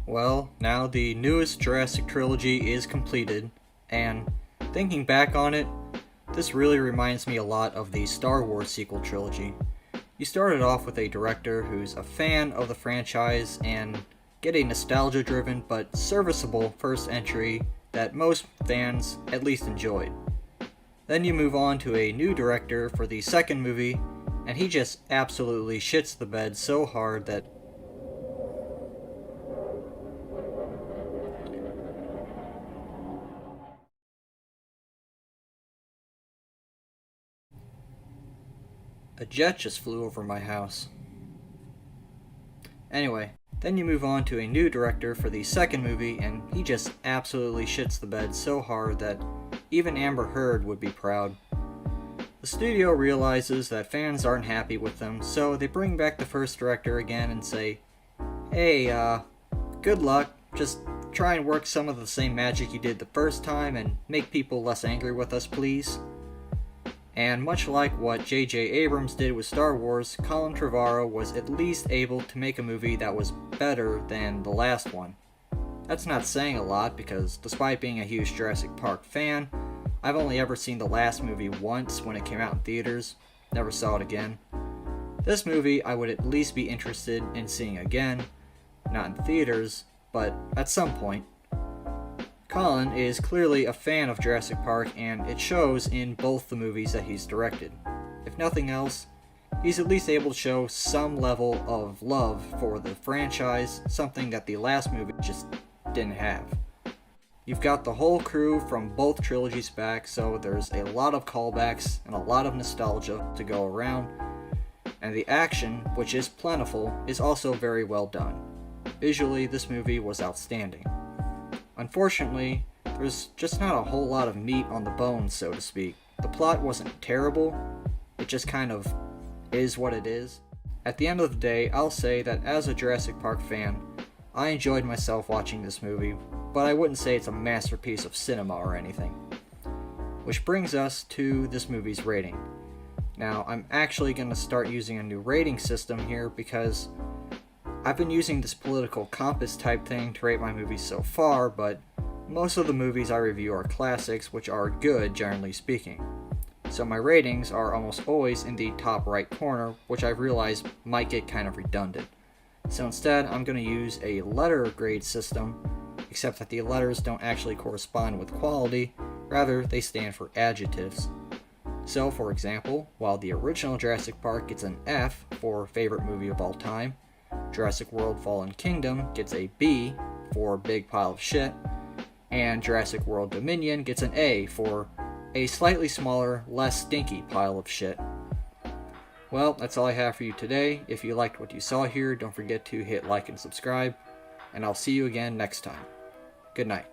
Well, now the newest Jurassic trilogy is completed, and thinking back on it, this really reminds me a lot of the Star Wars sequel trilogy. You started off with a director who's a fan of the franchise and get a nostalgia-driven but serviceable first entry that most fans at least enjoyed. Then you move on to a new director for the second movie, and he just absolutely shits the bed so hard that a jet just flew over my house. Anyway, then you move on to a new director for the second movie, and he just absolutely shits the bed so hard that even Amber Heard would be proud. The studio realizes that fans aren't happy with them, so they bring back the first director again and say, hey, good luck, just try and work some of the same magic you did the first time and make people less angry with us, please. And much like what J.J. Abrams did with Star Wars, Colin Trevorrow was at least able to make a movie that was better than the last one. That's not saying a lot because despite being a huge Jurassic Park fan, I've only ever seen the last movie once when it came out in theaters, never saw it again. This movie I would at least be interested in seeing again, not in theaters, but at some point. Colin is clearly a fan of Jurassic Park, and it shows in both the movies that he's directed. If nothing else, he's at least able to show some level of love for the franchise, something that the last movie just didn't have. You've got the whole crew from both trilogies back, so there's a lot of callbacks and a lot of nostalgia to go around, and the action, which is plentiful, is also very well done. Visually, this movie was outstanding. Unfortunately, there's just not a whole lot of meat on the bones, so to speak. The plot wasn't terrible, it just kind of is what it is. At the end of the day, I'll say that as a Jurassic Park fan, I enjoyed myself watching this movie, but I wouldn't say it's a masterpiece of cinema or anything. Which brings us to this movie's rating. Now, I'm actually going to start using a new rating system here because I've been using this political compass type thing to rate my movies so far, but most of the movies I review are classics, which are good generally speaking. So my ratings are almost always in the top right corner, which I've realized might get kind of redundant. So instead, I'm going to use a letter grade system, except that the letters don't actually correspond with quality, rather they stand for adjectives. So for example, while the original Jurassic Park gets an F for favorite movie of all time, Jurassic World Fallen Kingdom gets a B for big pile of shit, and Jurassic World Dominion gets an A for a slightly smaller, less stinky pile of shit. Well, that's all I have for you today. If you liked what you saw here, don't forget to hit like and subscribe, and I'll see you again next time. Good night.